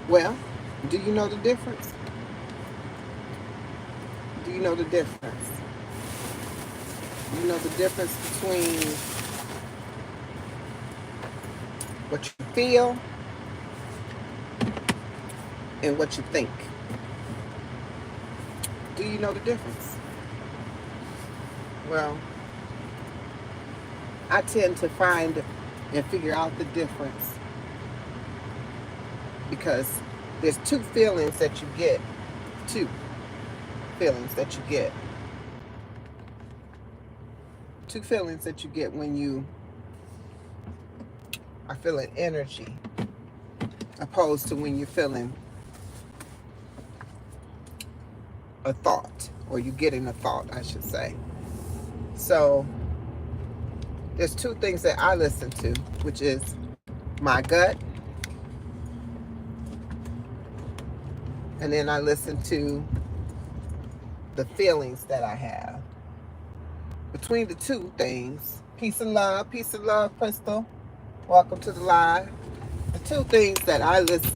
Well, do you know the difference? Do you know the difference? You know the difference between what you feel and what you think. Do you know the difference? Well, I tend to find and figure out the difference because there's two feelings that you get. Two feelings that you get. Two feelings that you get when you are feeling energy, opposed to when you're feeling a thought, or you're getting a thought, I should say. So there's two things that I listen to, which is my gut, and then I listen to the feelings that I have. Between the two things, peace and love, Crystal. Welcome to the live. The two things that I listen.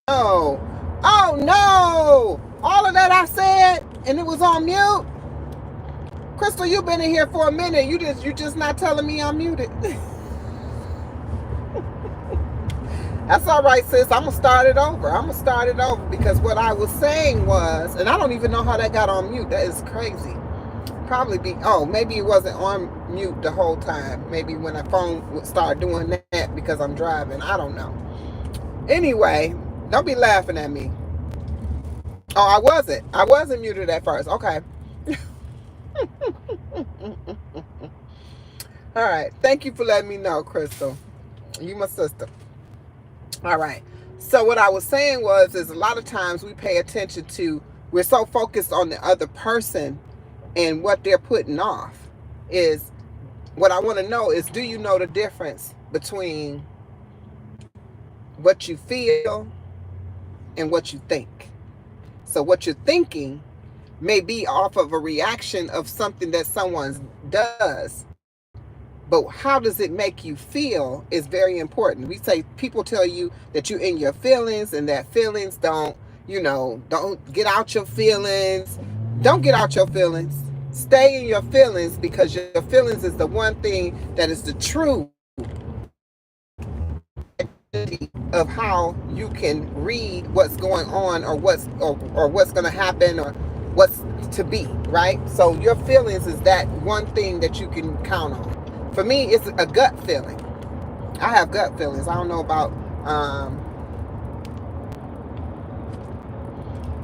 Oh, oh no! All of that I said, and it was on mute. Crystal, you've been in here for a minute. You just not telling me I'm muted. That's all right, sis. I'm gonna start it over. Because what I was saying was, and I don't even know how that got on mute. That is crazy. Probably maybe it wasn't on mute the whole time. Maybe when a phone would start doing that because I'm driving. I don't know. Anyway, don't be laughing at me. Oh, I wasn't. I wasn't muted at first. Okay. All right. Thank you for letting me know, Crystal. You my sister. All right. So what I was saying is a lot of times we pay attention to, we're so focused on the other person and what they're putting off. Is what I want to know is, do you know the difference between what you feel and what you think? So what you're thinking may be off of a reaction of something that someone does, but how does it make you feel is very important. We say, people tell you that you're in your feelings and that feelings don't get out your feelings. Don't get out your feelings. Stay in your feelings, because your feelings is the one thing that is the truth of how you can read what's going on, or what's going to happen, or what's to be, right? So your feelings is that one thing that you can count on. For me, it's a gut feeling. I have gut feelings. I don't know about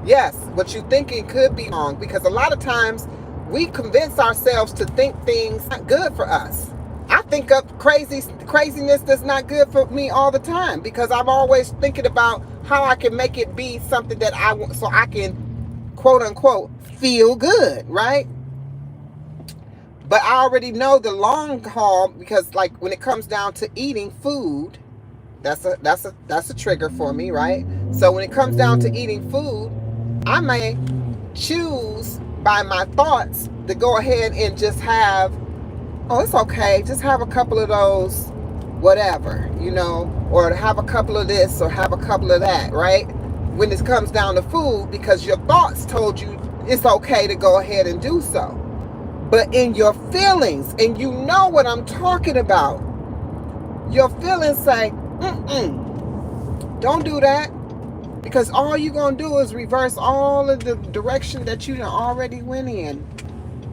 yes, what you thinking could be wrong, because a lot of times we convince ourselves to think things not good for us. I think up craziness that's not good for me all the time, because I'm always thinking about how I can make it be something that I want, so I can, quote unquote, feel good, right? But I already know the long haul, because like when it comes down to eating food, that's a trigger for me, right? So when it comes down to eating food, I may choose by my thoughts to go ahead and just have, oh, it's okay, just have a couple of those, whatever, or have a couple of this or have a couple of that, right? When it comes down to food, because your thoughts told you it's okay to go ahead and do so. But in your feelings, and you know what I'm talking about, your feelings say, don't do that. Because all you're going to do is reverse all of the direction that you already went in.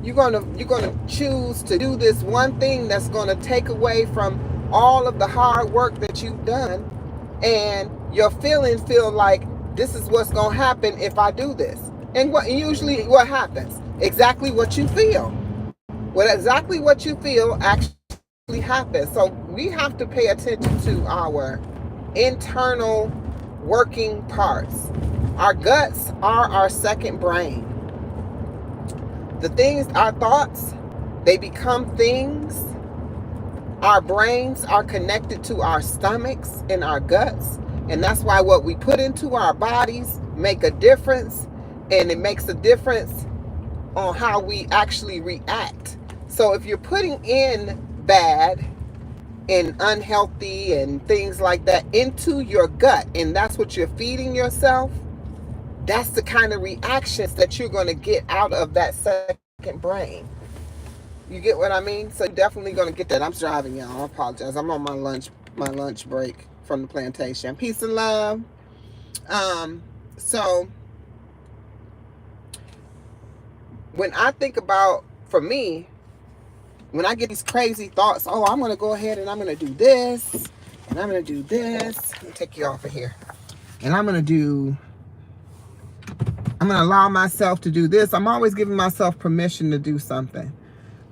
You're gonna choose to do this one thing that's going to take away from all of the hard work that you've done. And your feelings feel like this is what's going to happen if I do this. And usually what happens? Exactly what you feel. Exactly what you feel actually happens. So we have to pay attention to our internal working parts. Our guts are our second brain. The things, our thoughts, they become things. Our brains are connected to our stomachs and our guts. And that's why what we put into our bodies make a difference. And it makes a difference on how we actually react. So if you're putting in bad and unhealthy and things like that into your gut, and that's what you're feeding yourself, that's the kind of reactions that you're going to get out of that second brain. You get what I mean? So you're definitely going to get that. I'm driving, y'all. I apologize. I'm on my lunch break from the plantation. Peace and love. So when I think about, for me, when I get these crazy thoughts, oh, I'm going to go ahead and I'm going to do this, and I'm going to do this. Let me take you off of here. And I'm going to allow myself to do this. I'm always giving myself permission to do something.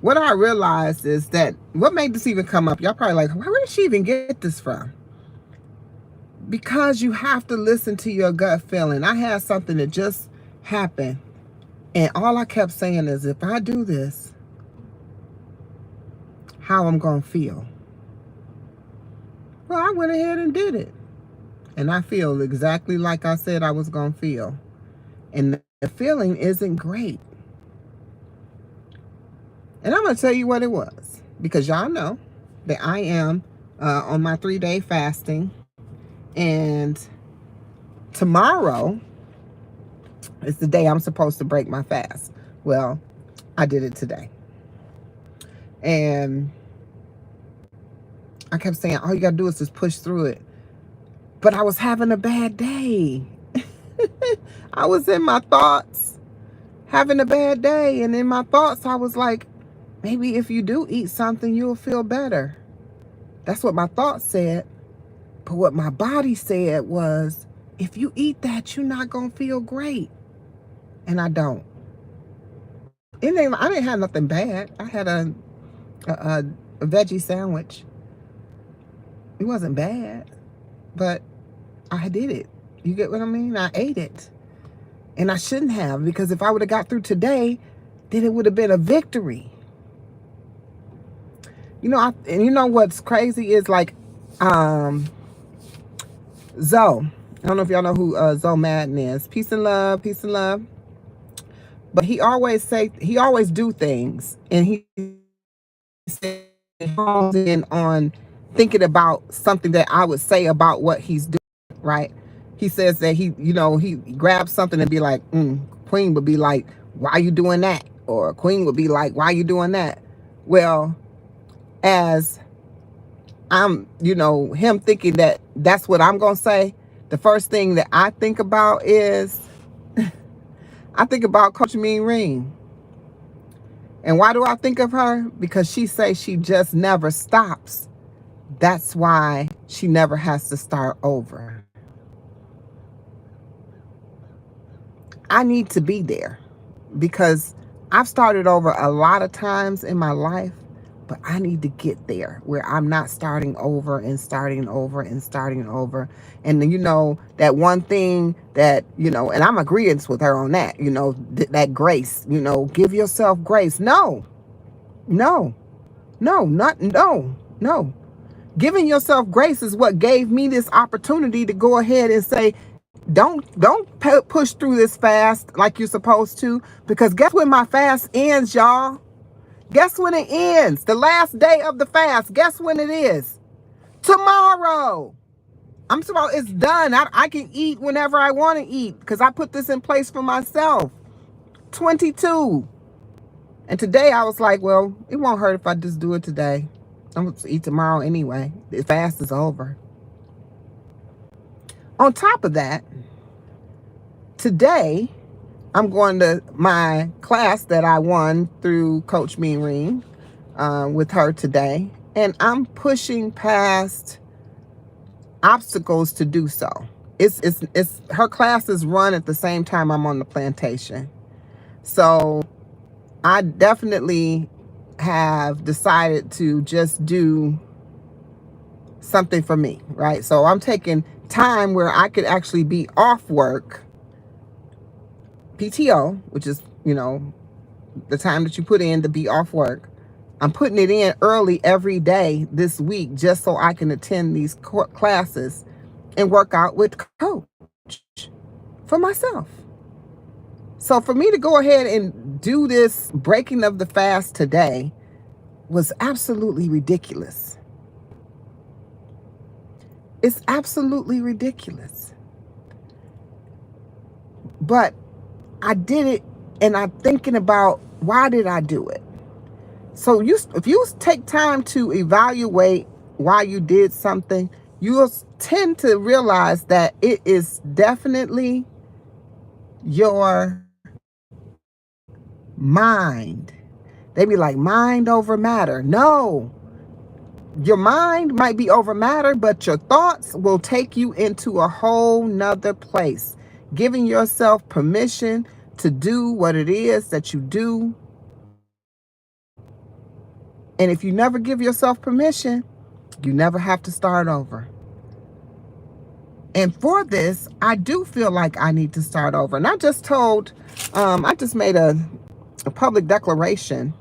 What I realized is that, what made this even come up? Y'all probably like, where did she even get this from? Because you have to listen to your gut feeling. I had something that just happened, and all I kept saying is, if I do this, how I'm going to feel. Well, I went ahead and did it. And I feel exactly like I said I was going to feel. And the feeling isn't great. And I'm going to tell you what it was. Because y'all know that I am on my 3-day fasting. And tomorrow is the day I'm supposed to break my fast. Well, I did it today. And I kept saying, all you got to do is just push through it. But I was having a bad day. I was in my thoughts, having a bad day. And in my thoughts, I was like, maybe if you do eat something, you'll feel better. That's what my thoughts said. But what my body said was, if you eat that, you're not going to feel great. And I don't. I didn't have nothing bad. I had a veggie sandwich. It wasn't bad, but I did it. You get what I mean? I ate it. And I shouldn't have, because if I would have got through today, then it would have been a victory. You know, and you know what's crazy is like, Zoe. I don't know if y'all know who Zoe Madden is. Peace and love, peace and love. But he always do things, and he hones in on thinking about something that I would say about what he's doing, right? He says that he grabs something and be like, Queen would be like, why are you doing that? Or Queen would be like, why are you doing that? Well, as I'm, him thinking that that's what I'm going to say, the first thing that I think about is, I think about Coach Norene. And why do I think of her? Because she says she just never stops. That's why she never has to start over. I need to be there, because I've started over a lot of times in my life, but I need to get there where I'm not starting over and starting over and starting over. And that one thing that, and I'm agreeing with her on that, that grace, give yourself grace. No. Giving yourself grace is what gave me this opportunity to go ahead and say, don't push through this fast like you're supposed to, because guess when my fast ends, y'all? Guess when it ends? The last day of the fast. Guess when it is? Tomorrow. I'm sorry, it's done. I can eat whenever I want to eat, because I put this in place for myself. 22. And today I was like, well, it won't hurt if I just do it today. I'm going to eat tomorrow anyway. The fast is over. On top of that, today I'm going to my class that I won through Coach Norene with her today. And I'm pushing past obstacles to do so. It's her classes run at the same time I'm on the plantation. So I definitely have decided to just do something for me, right? So I'm taking time where I could actually be off work, PTO, which is, the time that you put in to be off work. I'm putting it in early every day this week just so I can attend these classes and work out with Coach for myself. So for me to go ahead and do this breaking of the fast today was absolutely ridiculous. It's absolutely ridiculous. But I did it, and I'm thinking about, why did I do it? So if you take time to evaluate why you did something, you'll tend to realize that it is definitely your mind. They be like, mind over matter. No, your mind might be over matter, but your thoughts will take you into a whole nother place. Giving yourself permission to do what it is that you do. And if you never give yourself permission, you never have to start over. And for this, I do feel like I need to start over. And I just made a public declaration.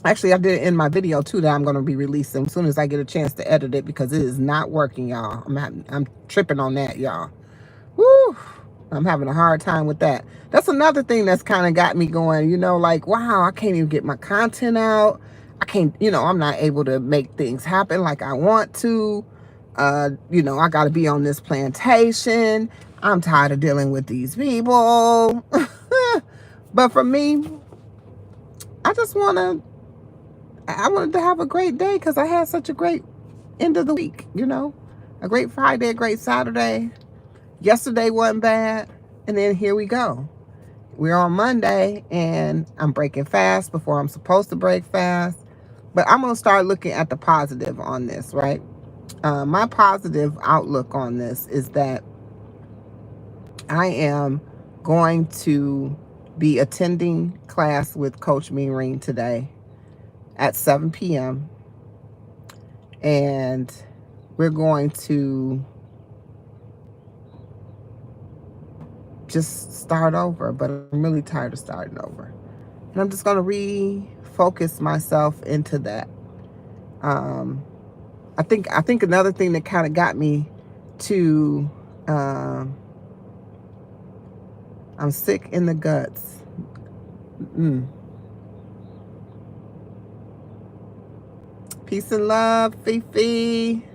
Actually, I did it in my video too that I'm going to be releasing as soon as I get a chance to edit it, because it is not working, y'all. I'm tripping on that, y'all. Woo! I'm having a hard time with that. That's another thing that's kind of got me going, like, wow, I can't even get my content out. I can't, I'm not able to make things happen like I want to. I got to be on this plantation. I'm tired of dealing with these people. But for me, I wanted to have a great day because I had such a great end of the week, a great Friday, a great Saturday. Yesterday wasn't bad. And then here we go. We're on Monday and I'm breaking fast before I'm supposed to break fast. But I'm going to start looking at the positive on this, right? My positive outlook on this is that I am going to be attending class with Coach Norene today at 7 p.m. And we're going to just start over. But I'm really tired of starting over. And I'm just going to refocus myself into that. I think another thing that kind of got me to, I'm sick in the guts. Peace and love, Fifi.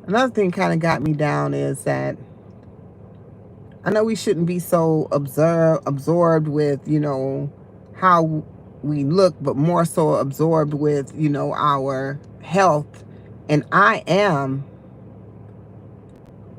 Another thing kind of got me down is that I know we shouldn't be so absorbed with, how we look, but more so absorbed with, our health. And I am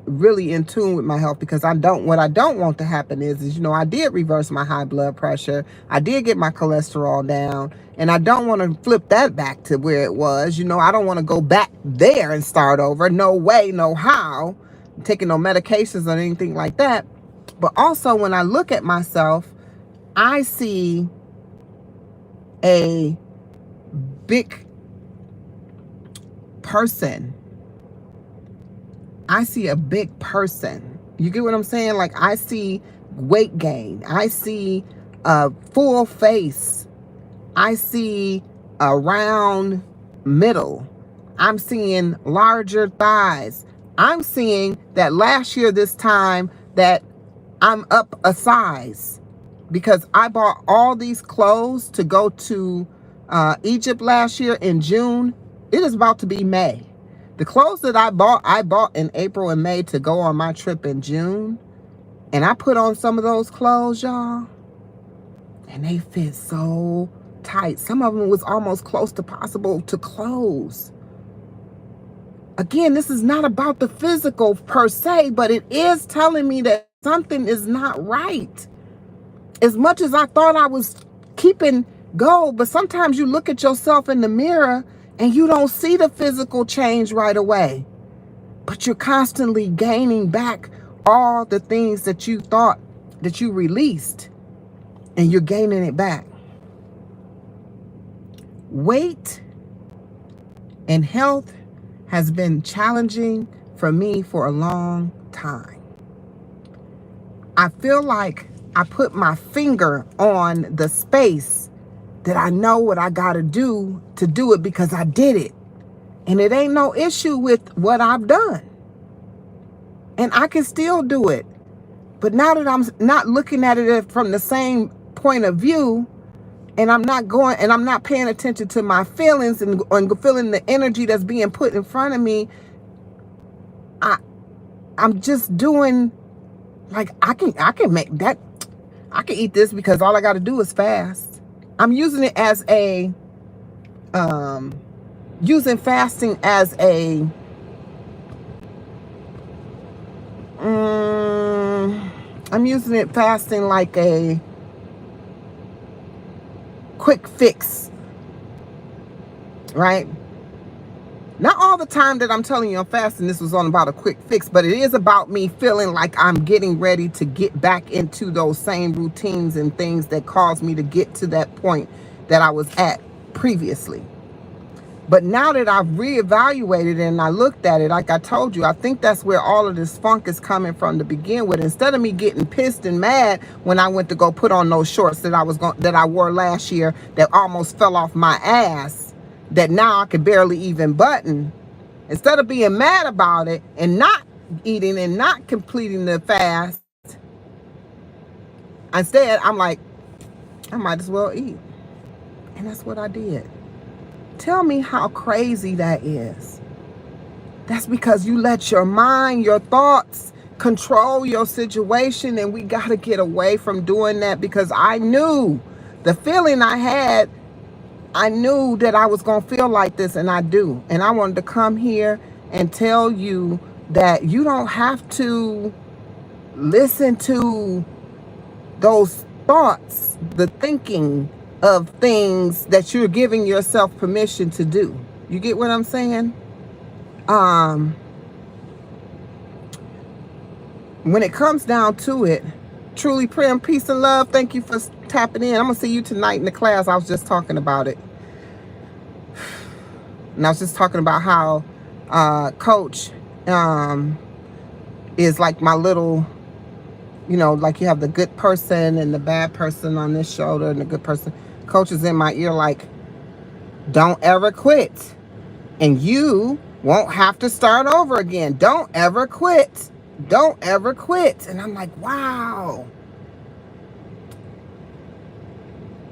really in tune with my health, because what I don't want to happen is, I did reverse my high blood pressure. I did get my cholesterol down, and I don't want to flip that back to where it was. I don't want to go back there and start over. No way, no how. I'm taking no medications or anything like that. But also, when I look at myself, I see a big person. I see a big person. You get what I'm saying? Like, I see weight gain. I see a full face. I see a round middle. I'm seeing larger thighs. I'm seeing that last year this time that I'm up a size, because I bought all these clothes to go to Egypt last year in June. It is about to be May. The clothes that I bought in April and May to go on my trip in June. And I put on some of those clothes, y'all. and they fit so tight. Some of them was almost close to possible to close. Again, this is not about the physical per se, but it is telling me that something is not right. As much as I thought I was keeping go, but sometimes you look at yourself in the mirror and you don't see the physical change right away. But you're constantly gaining back all the things that you thought that you released, and you're gaining it back. Weight and health has been challenging for me for a long time. I feel like I put my finger on the space that I know what I got to do it because I did it. And it ain't no issue with what I've done. And I can still do it. But now that I'm not looking at it from the same point of view, and I'm not paying attention to my feelings and feeling the energy that's being put in front of me, I'm just doing, like, I can make that, I can eat this because all I got to do is fast. I'm using it as a, using fasting as a, I'm using it fasting like a quick fix, right? Not all the time that I'm telling you I'm fasting, this was on about a quick fix, but it is about me feeling like I'm getting ready to get back into those same routines and things that caused me to get to that point that I was at previously. But now that I've reevaluated and I looked at it, like I told you, I think that's where all of this funk is coming from to begin with. Instead of me getting pissed and mad when I went to go put on those shorts that I wore last year that almost fell off my ass, that now I can barely even button. Instead of being mad about it and not eating and not completing the fast, instead I'm like, I might as well eat. And that's what I did. Tell me how crazy that is. That's because you let your mind, your thoughts control your situation, and we got to get away from doing that, because I knew the feeling I had. I knew that I was going to feel like this, and I do. And I wanted to come here and tell you that you don't have to listen to those thoughts, the thinking of things that you're giving yourself permission to do. You get what I'm saying? When it comes down to it, truly prayer and peace and love. Thank you for tapping in. I'm going to see you tonight in the class. I was just talking about it. And I was just talking about how coach is like my little, you know, like you have the good person and the bad person on this shoulder, and the good person. Coach is in my ear like, don't ever quit. And you won't have to start over again. Don't ever quit. Don't ever quit. And I'm like, wow.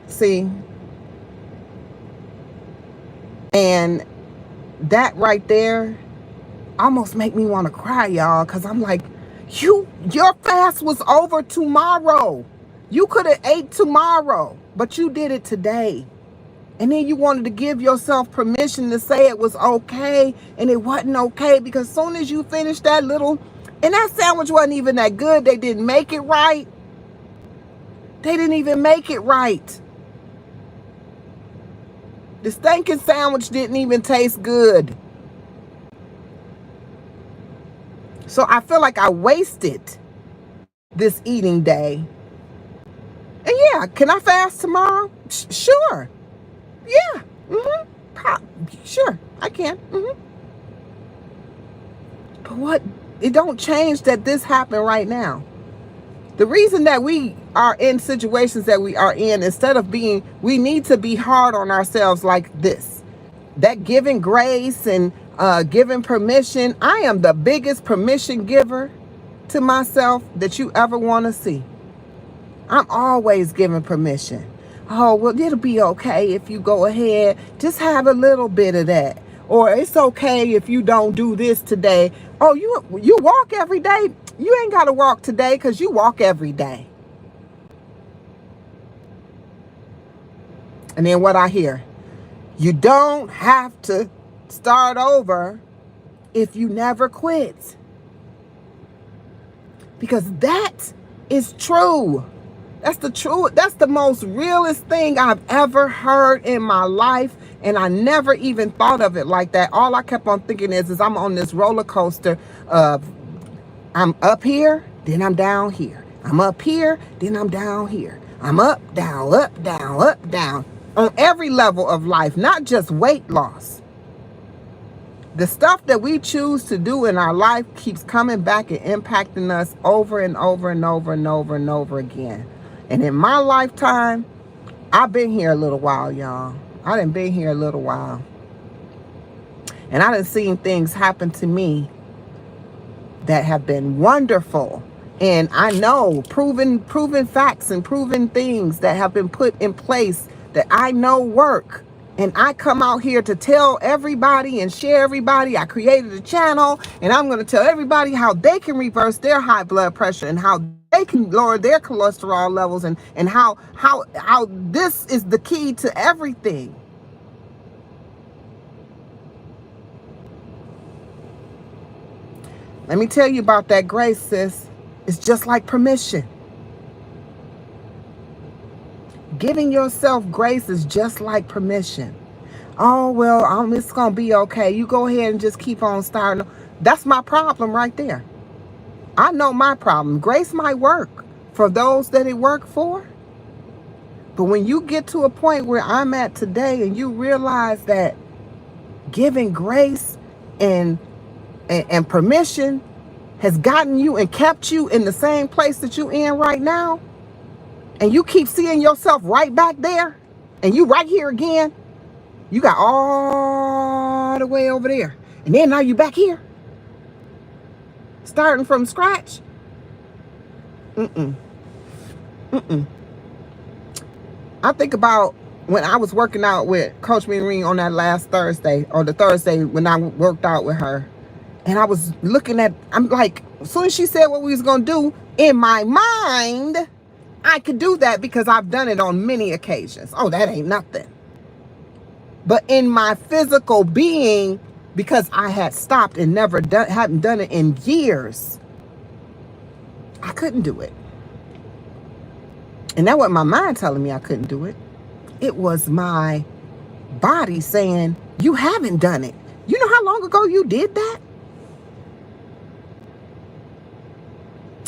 See? And that right there almost make me want to cry, y'all, because I'm like, your fast was over tomorrow. You could have ate tomorrow, but you did it today. And then you wanted to give yourself permission to say it was okay, and it wasn't okay, because as soon as you finished that little, and that sandwich wasn't even that good. They didn't make it right. They didn't even make it right. The stinking sandwich didn't even taste good. So I feel like I wasted this eating day. And yeah, can I fast tomorrow? Sure. Yeah. Sure, I can. But what? It don't change that this happened right now. The reason that we are in situations that we are in, instead of being, we need to be hard on ourselves like this. That giving grace and giving permission. I am the biggest permission giver to myself that you ever want to see. I'm always giving permission. Oh, well, it'll be okay if you go ahead. Just have a little bit of that. Or it's okay if you don't do this today. Oh, you walk every day? You ain't got to walk today because you walk every day. And then what I hear, you don't have to start over if you never quit. Because that is true. That's the truth. That's the most realest thing I've ever heard in my life. And I never even thought of it like that. All I kept on thinking is I'm on this roller coaster of I'm up here, then I'm down here. I'm up here, then I'm down here. I'm up, down, up, down, up, down. On every level of life, not just weight loss. The stuff that we choose to do in our life keeps coming back and impacting us over and over and over and over and over again. And in my lifetime, I've been here a little while, y'all. I done been here a little while. And I done seen things happen to me that have been wonderful. And I know proven facts and proven things that have been put in place that I know work. And I come out here to tell everybody and share everybody. I created a channel and I'm going to tell everybody how they can reverse their high blood pressure and how they can lower their cholesterol levels and how this is the key to everything. Let me tell you about that grace, sis. It's just like permission. Giving yourself grace is just like permission. Oh, well, it's going to be okay. You go ahead and just keep on starting. That's my problem right there. I know my problem. Grace might work for those that it worked for. But when you get to a point where I'm at today and you realize that giving grace and permission has gotten you and kept you in the same place that you're in right now, and you keep seeing yourself right back there, and you right here again, you got all the way over there, and then now you back here, starting from scratch. I think about when I was working out with Coach Norene on that last Thursday, or the Thursday when I worked out with her. And I was looking at, I'm like, as soon as she said what we was going to do, in my mind, I could do that because I've done it on many occasions. Oh, that ain't nothing. But in my physical being, because I had stopped and hadn't done it in years, I couldn't do it. And that wasn't my mind telling me I couldn't do it. It was my body saying, you haven't done it. You know how long ago you did that?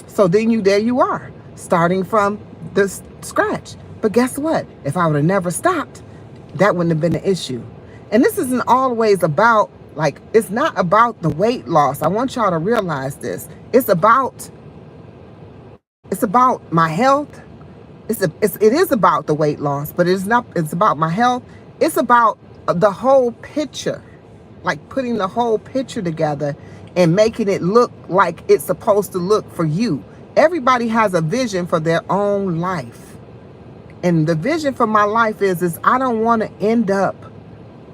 So then there you are, starting from the scratch. But guess what? If I would have never stopped, that wouldn't have been an issue. And this isn't always about, like, it's not about the weight loss. I want y'all to realize this. It's about my health. It is about the weight loss, but it's about my health. It's about the whole picture, like putting the whole picture together and making it look like it's supposed to look for you. Everybody has a vision for their own life. And the vision for my life is I don't want to end up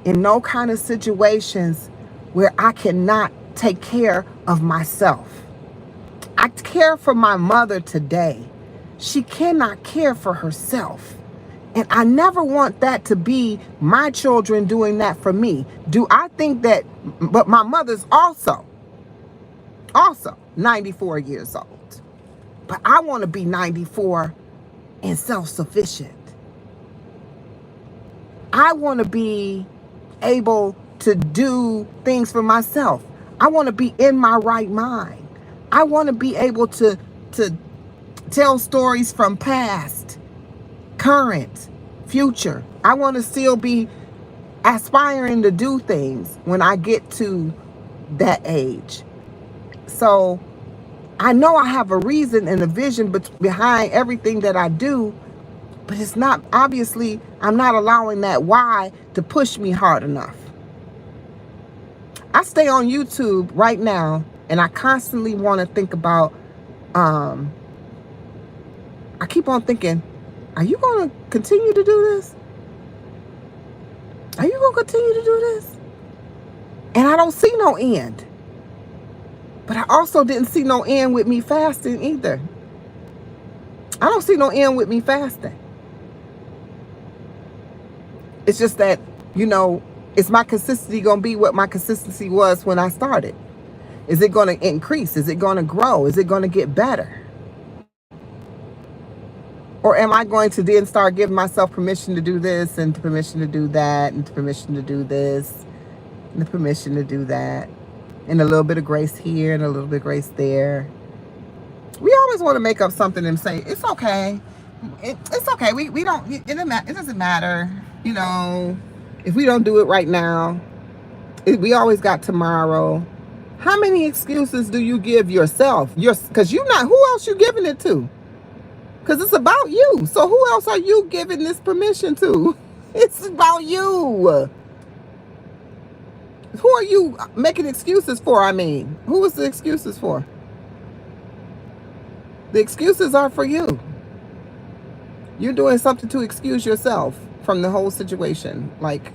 in no kind of situations where I cannot take care of myself. I care for my mother today. She cannot care for herself. And I never want that to be my children doing that for me. Do I think that, but my mother's also 94 years old. But I want to be 94 and self-sufficient. I want to be able to do things for myself. I want to be in my right mind. I want to be able to tell stories from past, current, future. I want to still be aspiring to do things when I get to that age. So I know I have a reason and a vision behind everything that I do, but it's not, obviously, I'm not allowing that why to push me hard enough. I stay on YouTube right now and I constantly want to think about, I keep on thinking, are you going to continue to do this? Are you going to continue to do this? And I don't see no end. But I also didn't see no end with me fasting either. I don't see no end with me fasting. It's just that, you know, is my consistency going to be what my consistency was when I started? Is it going to increase? Is it going to grow? Is it going to get better? Or am I going to then start giving myself permission to do this and permission to do that and permission to do this and the permission to do that and a little bit of grace here and a little bit of grace there? We always want to make up something and say, it's okay. It's okay. We don't, it doesn't matter. You know, if we don't do it right now, we always got tomorrow. How many excuses do you give yourself? Because you're not, who else you giving it to? Because it's about you. So who else are you giving this permission to? It's about you. Who are you making excuses for? I mean, who is the excuses for? The excuses are for you. You're doing something to excuse yourself from the whole situation. Like,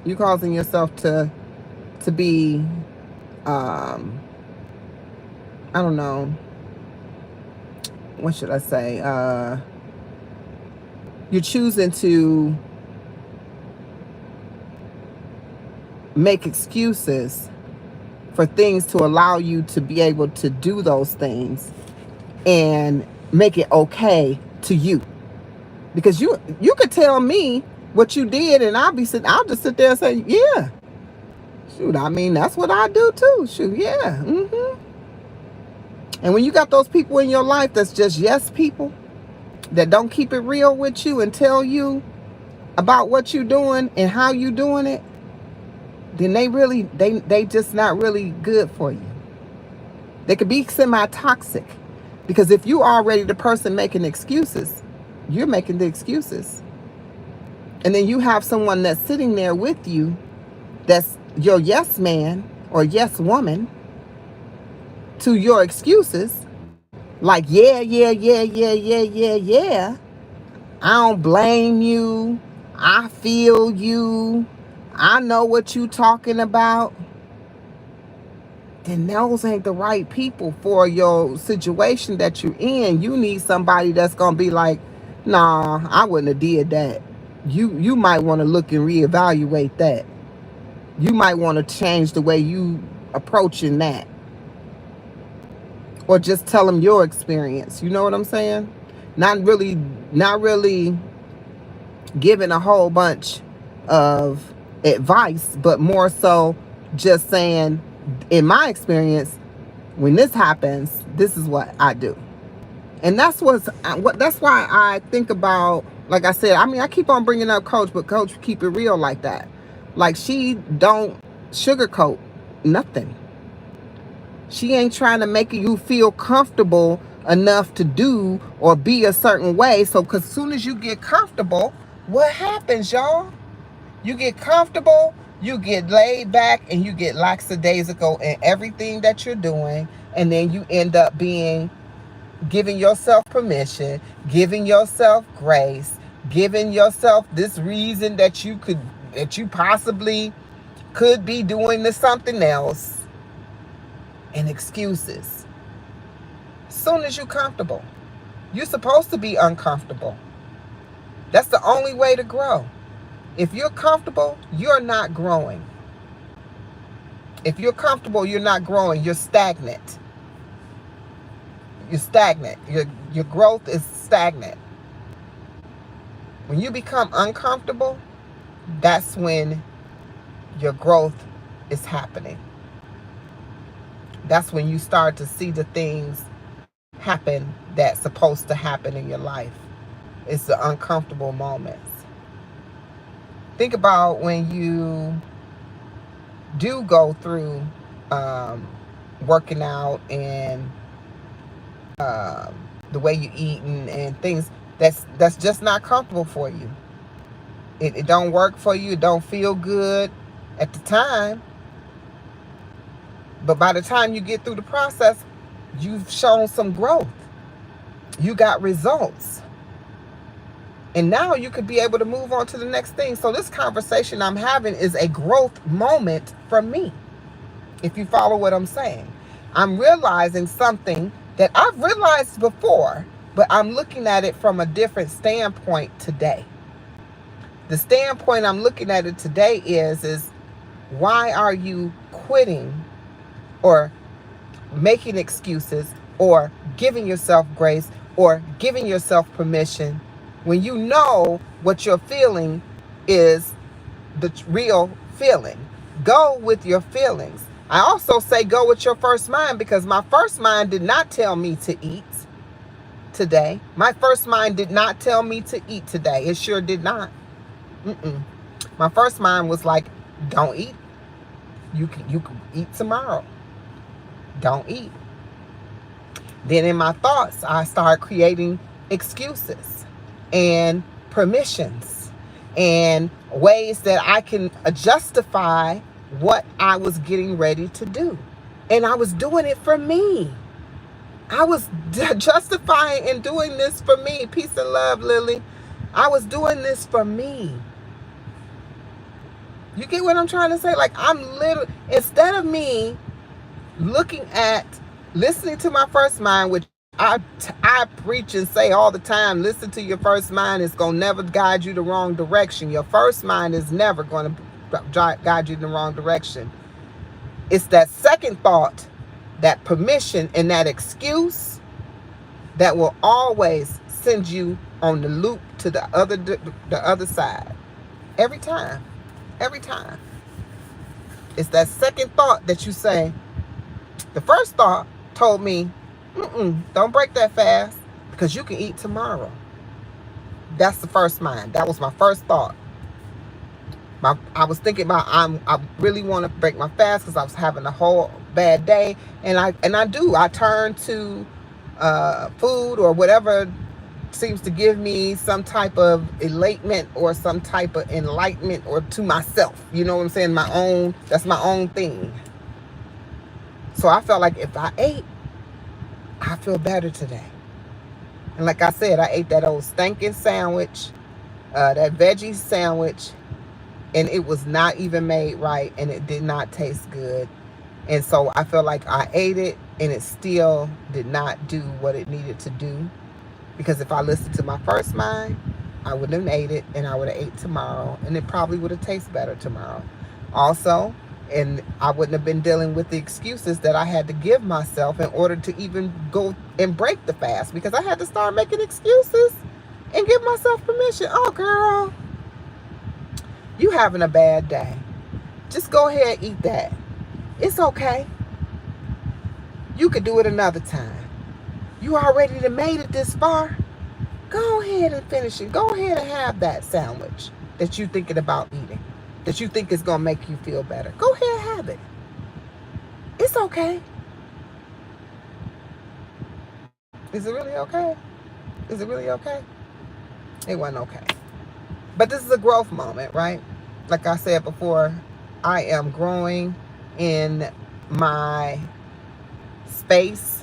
you causing yourself to be, I don't know, what should I say? You're choosing to make excuses for things to allow you to be able to do those things and make it okay to you. Because you could tell me what you did and I'll just sit there and say, yeah, shoot, I mean, that's what I do too. Shoot, yeah. And when you got those people in your life that's just yes people, that don't keep it real with you and tell you about what you're doing and how you doing it, then they just not really good for you. They could be semi-toxic. Because if you already the person making excuses, you're making the excuses. And then you have someone that's sitting there with you that's your yes man or yes woman to your excuses. Like, yeah. I don't blame you. I feel you. I know what you talking about. Then those ain't the right people for your situation that you're in. You need somebody that's going to be like, nah, I wouldn't have did that. You might want to look and reevaluate that. You might want to change the way you approaching that. Or just tell them your experience. You know what I'm saying? Not really giving a whole bunch of advice, but more so just saying, in my experience, when this happens, this is what I do. And that's why I think about, like I said, I mean, I keep on bringing up Coach, but Coach keep it real like that. Like, she don't sugarcoat nothing. She ain't trying to make you feel comfortable enough to do or be a certain way. So, because as soon as you get comfortable, what happens, y'all? You get comfortable, you get laid back, and you get lackadaisical in everything that you're doing. And then you end up giving yourself permission, giving yourself grace, giving yourself this reason that you possibly could be doing something else, and excuses. As soon as you're comfortable, you're supposed to be uncomfortable. That's the only way to grow. If you're comfortable, you're not growing. If you're comfortable, you're not growing. You're stagnant. You're stagnant. Your growth is stagnant. When you become uncomfortable, that's when your growth is happening. That's when you start to see the things happen that's supposed to happen in your life. It's the uncomfortable moments. Think about when you do go through working out and the way you eat and things that's just not comfortable for you. It don't work for you. It don't feel good at the time. But by the time you get through the process, you've shown some growth. You got results. And now you could be able to move on to the next thing. So this conversation I'm having is a growth moment for me. If you follow what I'm saying. I'm realizing something that I've realized before, but I'm looking at it from a different standpoint today. The standpoint I'm looking at it today is why are you quitting or making excuses or giving yourself grace or giving yourself permission when you know what you're feeling is the real feeling? Go with your feelings. I also say go with your first mind, because my first mind did not tell me to eat today. My first mind did not tell me to eat today. It sure did not. My first mind was like, don't eat. You can eat tomorrow. Don't eat. Then in my thoughts, I started creating excuses and permissions and ways that I can justify what I was getting ready to do. And I was doing it for me. I was justifying and doing this for me. Peace and love, Lily. I was doing this for me. You get what I'm trying to say? Like, I'm literally, instead of me listening to my first mind, which I preach and say all the time, listen to your first mind. It's going to never guide you the wrong direction. Your first mind is never going to guide you in the wrong direction. It's that second thought, that permission, and that excuse that will always send you on the loop to the other side. Every time. Every time. It's that second thought that you say. The first thought told me, don't break that fast because you can eat tomorrow. That's the first mind. That was my first thought. I was thinking about I really want to break my fast because I was having a whole bad day, and I do. I turn to food or whatever seems to give me some type of elatement or some type of enlightenment, or to myself. You know what I'm saying? That's my own thing. So I felt like if I ate, I feel better today. And like I said, I ate that old stinking sandwich, that veggie sandwich, and it was not even made right, and it did not taste good. And so I feel like I ate it, and it still did not do what it needed to do. Because if I listened to my first mind, I would have ate it, and I would have ate tomorrow, and it probably would have tasted better tomorrow. Also, and I wouldn't have been dealing with the excuses that I had to give myself in order to even go and break the fast, because I had to start making excuses and give myself permission. Oh, girl, you having a bad day. Just go ahead and eat that. It's okay. You could do it another time. You already made it this far. Go ahead and finish it. Go ahead and have that sandwich that you're thinking about eating, that you think is going to make you feel better. Go ahead and have it. It's okay. Is it really okay? Is it really okay? It wasn't okay. But this is a growth moment, right? Like I said before, I am growing in my space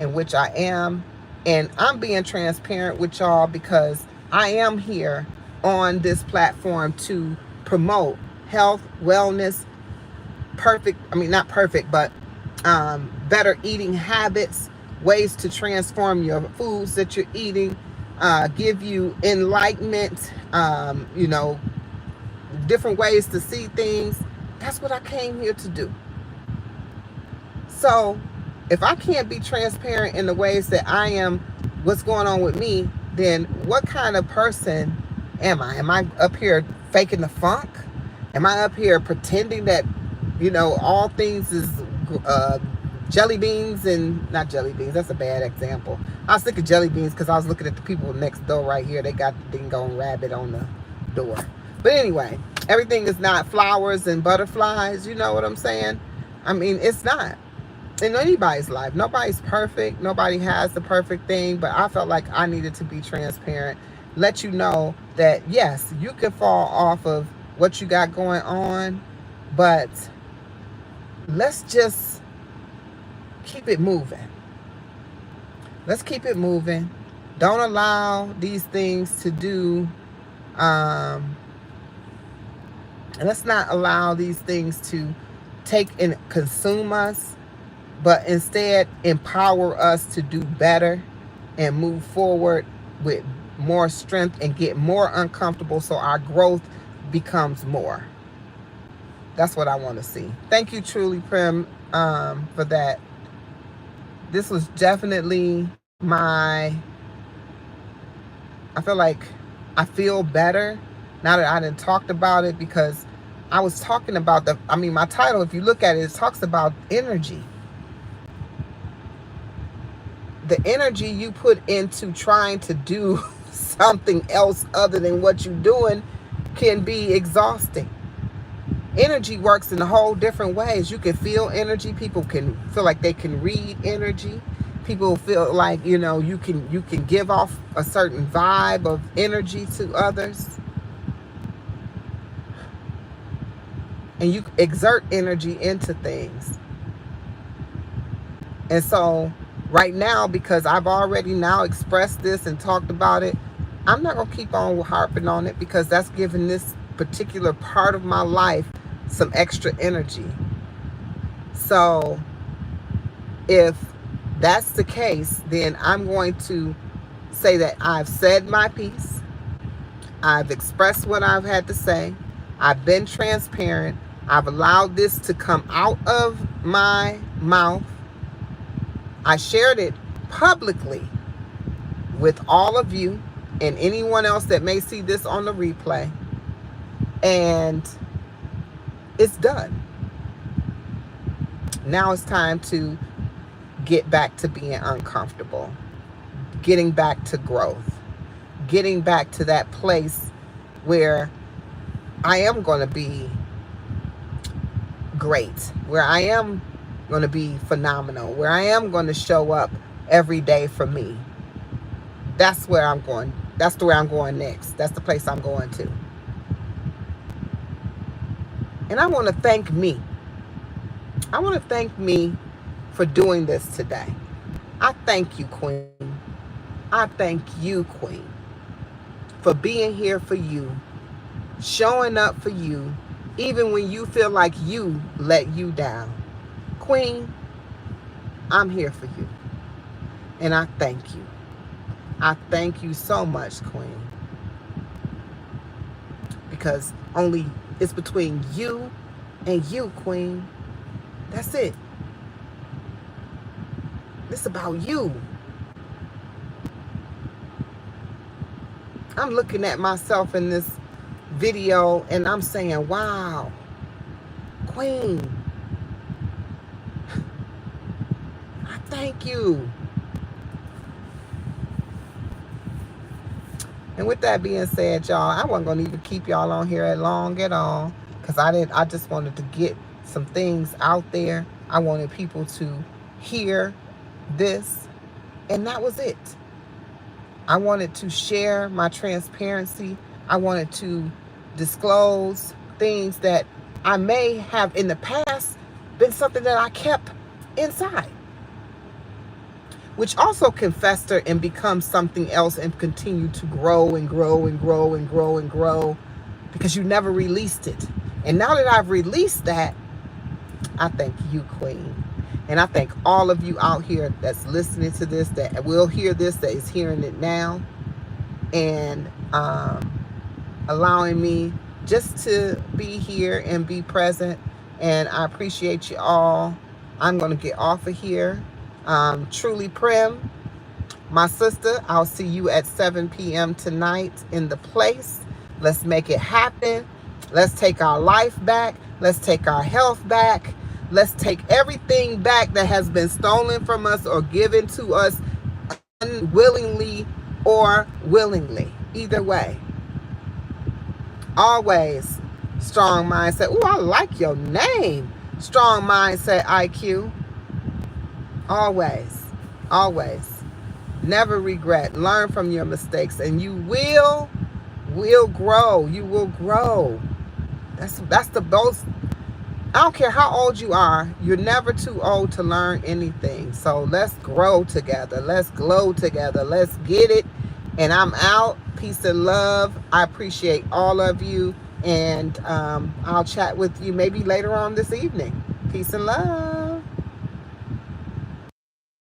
in which I am. And I'm being transparent with y'all because I am here on this platform to promote health, wellness, not perfect, but better eating habits, ways to transform your foods that you're eating, give you enlightenment, different ways to see things. That's what I came here to do. So if I can't be transparent in the ways that I am, what's going on with me, then what kind of person am I? Am I up here faking the funk? Am I up here pretending that, all things is jelly beans and not jelly beans? That's a bad example. I was thinking jelly beans because I was looking at the people next door right here. They got the ding-dong rabbit on the door. But anyway, everything is not flowers and butterflies. You know what I'm saying? I mean, it's not. In anybody's life, nobody's perfect. Nobody has the perfect thing. But I felt like I needed to be transparent. Let you know that, yes, you can fall off of what you got going on. But let's just keep it moving. Let's keep it moving. Don't allow these things to do... and let's not allow these things to take and consume us, but instead empower us to do better and move forward with more strength and get more uncomfortable so our growth becomes more. That's what I want to see. Thank you, Truly Prim, for that. This was definitely I feel like I feel better now that I done talked about it, because I was talking about my title, if you look at it, it talks about energy. The energy you put into trying to do something else other than what you're doing can be exhausting. Energy works in a whole different ways. You can feel energy. People can feel like they can read energy. People feel like, you can give off a certain vibe of energy to others. And you exert energy into things. And so right now, because I've already now expressed this and talked about it, I'm not going to keep on harping on it, because that's giving this particular part of my life some extra energy. So if that's the case, then I'm going to say that I've said my piece. I've expressed what I've had to say. I've been transparent. I've allowed this to come out of my mouth. I shared it publicly with all of you and anyone else that may see this on the replay. And it's done. Now it's time to get back to being uncomfortable, getting back to growth, getting back to that place where I am going to be great, where I am going to be phenomenal, where I am going to show up every day for me. That's where I'm going. That's the way I'm going next. That's the place I'm going to. And I want to thank me. I want to thank me for doing this today. I thank you, Queen. I thank you, Queen, for being here for you, showing up for you, even when you feel like you let you down. Queen, I'm here for you. And I thank you. I thank you so much, Queen. Because only it's between you and you, Queen. That's it. It's about you. I'm looking at myself in this video and I'm saying, wow, Queen, I thank you. And with that being said, y'all, I wasn't going to even keep y'all on here long at all, because I just wanted to get some things out there. I wanted people to hear this, and that was it. I wanted to share my transparency. I wanted to disclose things that I may have in the past been something that I kept inside, which also can fester and become something else and continue to grow and grow and grow and grow and grow, because you never released it. And now that I've released that, I thank you, Queen. And I thank all of you out here that's listening to this, that will hear this, that is hearing it now, and allowing me just to be here and be present. And I appreciate you all. I'm going to get off of here. Truly Prim, my sister, I'll see you at 7 p.m. tonight in the place. Let's make it happen. Let's take our life back. Let's take our health back. Let's take everything back that has been stolen from us or given to us unwillingly or willingly. Either way. Always strong mindset. Ooh, I like your name. Strong mindset IQ. Always. Always. Never regret. Learn from your mistakes, and you will grow. You will grow. That's the most. I don't care how old you are, you're never too old to learn anything. So let's grow together. Let's glow together. Let's get it. And I'm out. Peace and love. I appreciate all of you. And I'll chat with you maybe later on this evening. Peace and love.